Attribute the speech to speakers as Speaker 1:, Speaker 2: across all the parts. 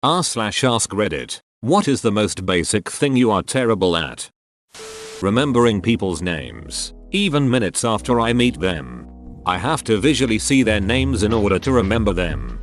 Speaker 1: r/ask Reddit. What is the most basic thing you are terrible at? Remembering people's names, even minutes after I meet them. I have to visually see their names in order to remember them.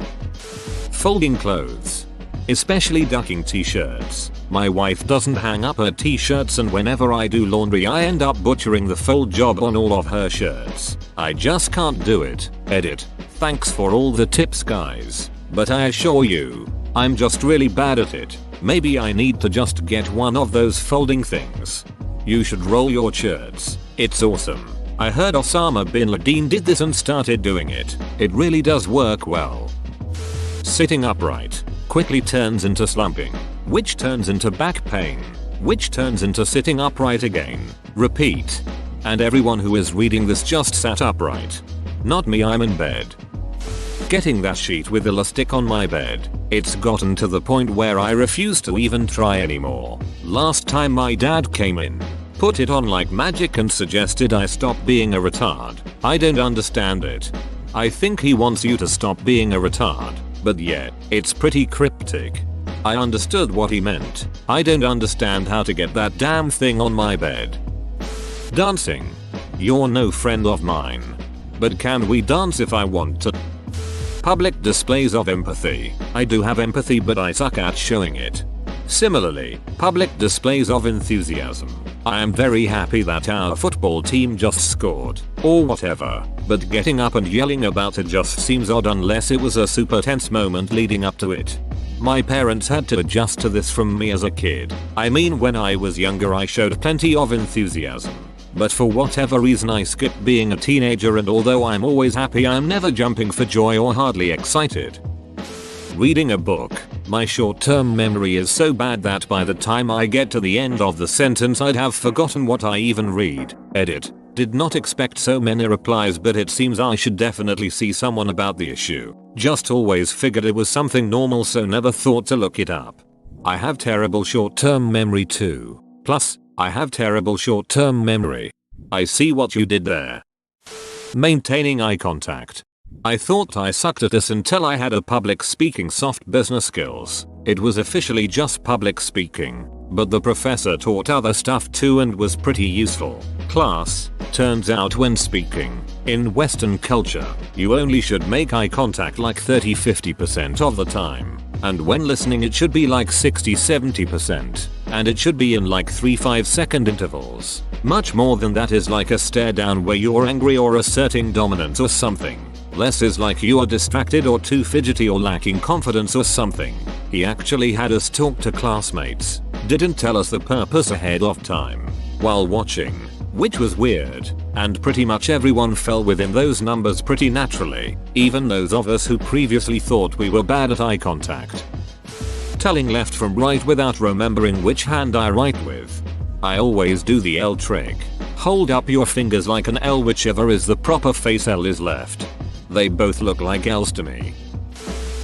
Speaker 1: Folding clothes. Especially ducking t-shirts. My wife doesn't hang up her t-shirts, and whenever I do laundry I end up butchering the fold job on all of her shirts. I just can't do it. Edit. Thanks for all the tips, guys. But I assure you, I'm just really bad at it. Maybe I need to just get one of those folding things. You should roll your shirts. It's awesome. I heard Osama bin Laden did this and started doing it. It really does work well. Sitting upright quickly turns into slumping, which turns into back pain, which turns into sitting upright again. Repeat. And everyone who is reading this just sat upright. Not me, I'm in bed. Getting that sheet with elastic on my bed. It's gotten to the point where I refuse to even try anymore. Last time my dad came in, put it on like magic and suggested I stop being a retard. I don't understand it. I think he wants you to stop being a retard, but yeah, it's pretty cryptic. I understood what he meant. I don't understand how to get that damn thing on my bed. Dancing. You're no friend of mine. But can we dance if I want to? Public displays of empathy. I do have empathy, but I suck at showing it. Similarly, public displays of enthusiasm. I am very happy that our football team just scored, or whatever, but getting up and yelling about it just seems odd unless it was a super tense moment leading up to it. My parents had to adjust to this from me as a kid. I mean, when I was younger I showed plenty of enthusiasm. But for whatever reason I skipped being a teenager, and although I'm always happy, I'm never jumping for joy or hardly excited. Reading a book. My short-term memory is so bad that by the time I get to the end of the sentence I'd have forgotten what I even read. Edit. Did not expect so many replies, but it seems I should definitely see someone about the issue. Just always figured it was something normal, so never thought to look it up. I have terrible short-term memory too. Plus, I have terrible short-term memory. I see what you did there. Maintaining eye contact. I thought I sucked at this until I had a public speaking soft business skills. It was officially just public speaking, but the professor taught other stuff too and was pretty useful. Class. Turns out when speaking, in Western culture, you only should make eye contact like 30-50% of the time. And when listening it should be like 60-70%. And it should be in like 3-5 second intervals. Much more than that is like a stare down where you're angry or asserting dominance or something. Less is like you are distracted or too fidgety or lacking confidence or something. He actually had us talk to classmates. Didn't tell us the purpose ahead of time. While watching. Which was weird. And pretty much everyone fell within those numbers pretty naturally. Even those of us who previously thought we were bad at eye contact. Telling left from right without remembering which hand I write with. I always do the L trick. Hold up your fingers like an L, whichever is the proper face L is left. They both look like L's to me.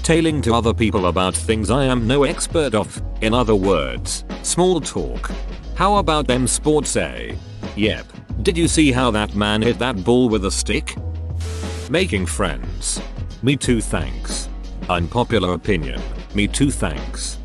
Speaker 1: Tailing to other people about things I am no expert of. In other words, small talk. How about them sports, eh? Yep. Did you see how that man hit that ball with a stick? Making friends. Me too, thanks. Unpopular opinion. Me too, thanks.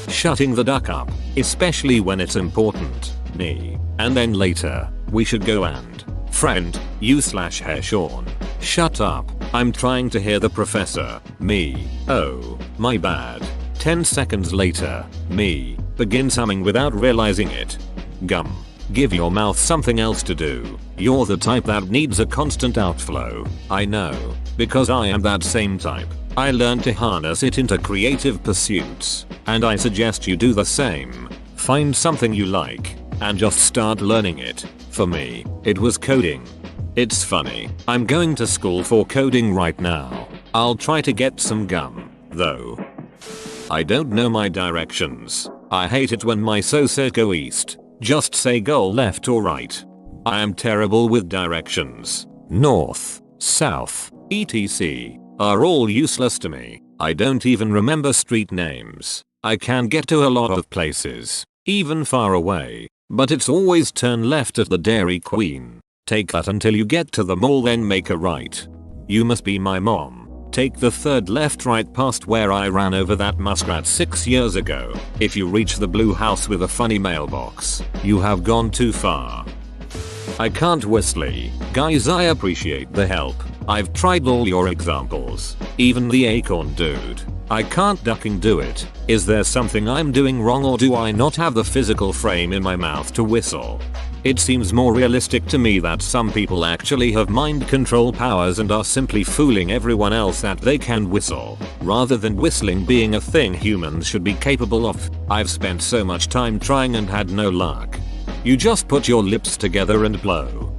Speaker 1: Shutting the duck up, especially when it's important. Me. And then later, we should go and. Friend, you/hair Sean. Shut up. I'm trying to hear the professor. Me. Oh, my bad. 10 seconds later, me. Begins humming without realizing it. Gum. Give your mouth something else to do. You're the type that needs a constant outflow. I know. Because I am that same type. I learned to harness it into creative pursuits. And I suggest you do the same. Find something you like. And just start learning it. For me, it was coding. It's funny. I'm going to school for coding right now. I'll try to get some gum, though. I don't know my directions. I hate it when my so go east. Just say go left or right. I am terrible with directions. North, south, etc. are all useless to me. I don't even remember street names. I can get to a lot of places, even far away, but it's always turn left at the Dairy Queen. Take that until you get to the mall, then make a right. You must be my mom. Take the third left right past where I ran over that muskrat 6 years ago. If you reach the blue house with a funny mailbox, you have gone too far. I can't whistle. Guys, I appreciate the help. I've tried all your examples. Even the acorn dude. I can't ducking do it. Is there something I'm doing wrong, or do I not have the physical frame in my mouth to whistle? It seems more realistic to me that some people actually have mind control powers and are simply fooling everyone else that they can whistle, rather than whistling being a thing humans should be capable of. I've spent so much time trying and had no luck. You just put your lips together and blow.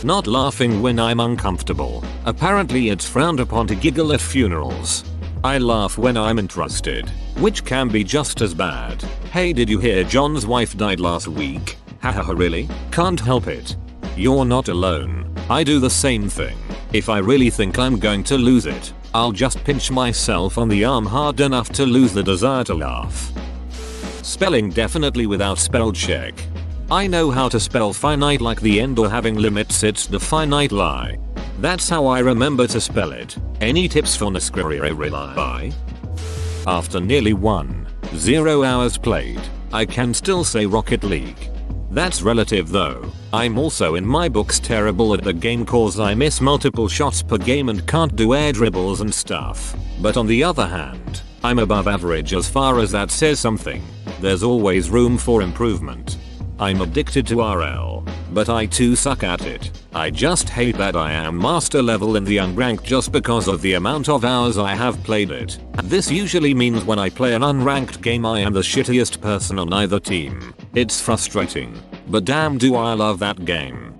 Speaker 1: Not laughing when I'm uncomfortable. Apparently it's frowned upon to giggle at funerals. I laugh when I'm interested, which can be just as bad. Hey, did you hear John's wife died last week? Haha, really? Can't help it. You're not alone. I do the same thing. If I really think I'm going to lose it, I'll just pinch myself on the arm hard enough to lose the desire to laugh. Spelling definitely without spell check. I know how to spell finite like the end, or having limits, it's the finite lie. That's how I remember to spell it. Any tips for Nescriri? After nearly 10 hours played, I can still say Rocket League. That's relative though. I'm also in my books terrible at the game cause I miss multiple shots per game and can't do air dribbles and stuff. But on the other hand, I'm above average as far as that says something. There's always room for improvement. I'm addicted to RL, but I too suck at it. I just hate that I am master level in the unranked just because of the amount of hours I have played it. This usually means when I play an unranked game I am the shittiest person on either team. It's frustrating, but damn do I love that game.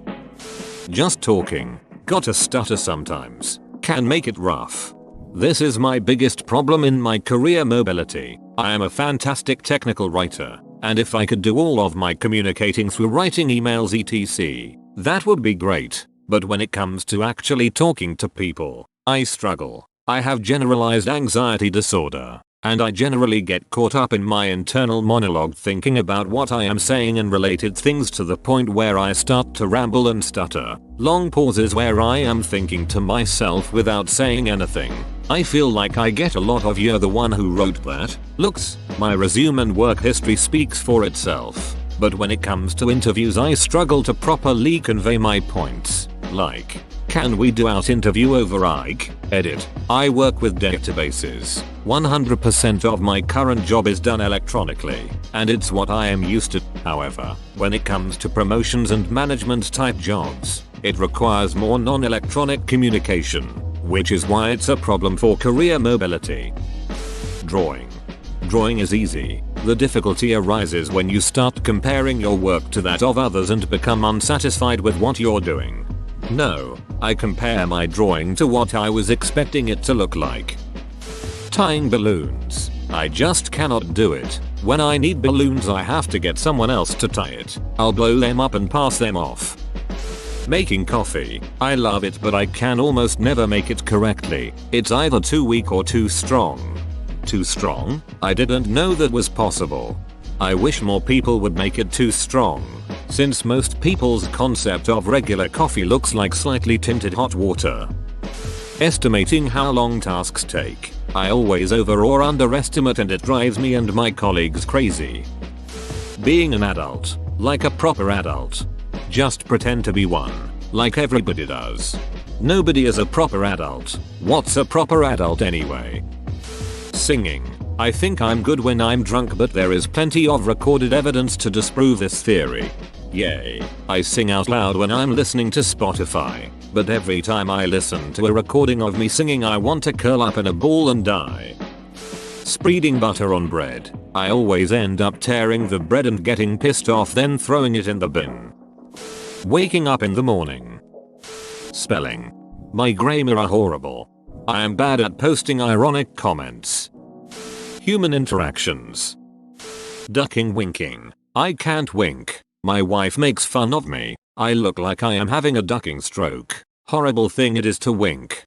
Speaker 1: Just talking, gotta stutter sometimes, can make it rough. This is my biggest problem in my career mobility. I am a fantastic technical writer, and if I could do all of my communicating through writing emails etc, that would be great. But when it comes to actually talking to people, I struggle. I have generalized anxiety disorder, and I generally get caught up in my internal monologue thinking about what I am saying and related things to the point where I start to ramble and stutter. Long pauses where I am thinking to myself without saying anything. I feel like I get a lot of "you're the one who wrote that" looks. My resume and work history speaks for itself. But when it comes to interviews I struggle to properly convey my points. Like, can we do out interview over Ike? Edit. I work with databases. 100% of my current job is done electronically, and it's what I am used to. However, when it comes to promotions and management type jobs, it requires more non-electronic communication, which is why it's a problem for career mobility. Drawing. Drawing is easy. The difficulty arises when you start comparing your work to that of others and become unsatisfied with what you're doing. No, I compare my drawing to what I was expecting it to look like. Tying balloons. I just cannot do it. When I need balloons I have to get someone else to tie it. I'll blow them up and pass them off. Making coffee. I love it, but I can almost never make it correctly. It's either too weak or too strong. Too strong? I didn't know that was possible. I wish more people would make it too strong, since most people's concept of regular coffee looks like slightly tinted hot water. Estimating how long tasks take. I always over or underestimate and it drives me and my colleagues crazy. Being an adult. Like a proper adult. Just pretend to be one. Like everybody does. Nobody is a proper adult. What's a proper adult anyway? Singing. I think I'm good when I'm drunk, but there is plenty of recorded evidence to disprove this theory. Yay. I sing out loud when I'm listening to Spotify, but every time I listen to a recording of me singing I want to curl up in a ball and die. Spreading butter on bread. I always end up tearing the bread and getting pissed off, then throwing it in the bin. Waking up in the morning. Spelling. My grammar are horrible. I am bad at posting ironic comments. Human interactions. Ducking, winking. I can't wink. My wife makes fun of me. I look like I am having a ducking stroke. Horrible thing it is to wink.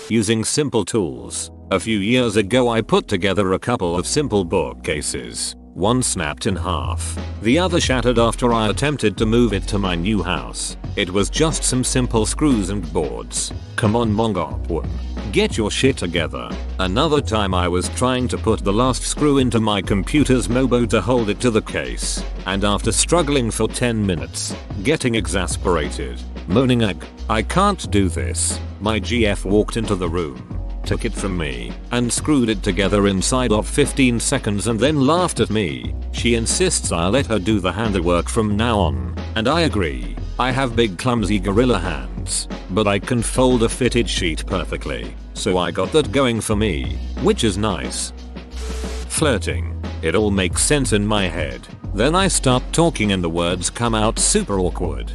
Speaker 1: Using simple tools. A few years ago I put together a couple of simple bookcases, One snapped in half. The other shattered after I attempted to move it to my new house. It was just some simple screws and boards. Come on Mongopwon. Get your shit together. Another time I was trying to put the last screw into my computer's MOBO to hold it to the case. And after struggling for 10 minutes, getting exasperated, moaning I can't do this, my GF walked into the room, took it from me, and screwed it together inside of 15 seconds and then laughed at me. She insists I let her do the handiwork from now on, and I agree. I have big clumsy gorilla hands, but I can fold a fitted sheet perfectly, so I got that going for me, which is nice. Flirting. It all makes sense in my head. Then I start talking and the words come out super awkward.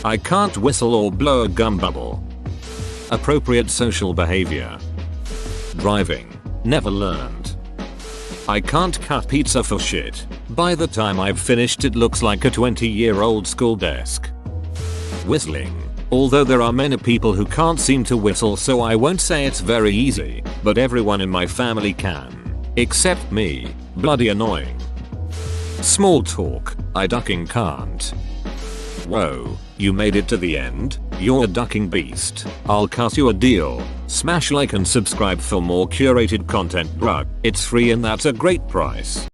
Speaker 1: I can't whistle or blow a gum bubble. Appropriate social behavior. Driving. Never learned. I can't cut pizza for shit. By the time I've finished it looks like a 20-year-old school desk. Whistling. Although there are many people who can't seem to whistle, so I won't say it's very easy, but everyone in my family can. Except me. Bloody annoying. Small talk. I ducking can't. Whoa, you made it to the end? You're a ducking beast. I'll cut you a deal. Smash like and subscribe for more curated content, bruh. It's free and that's a great price.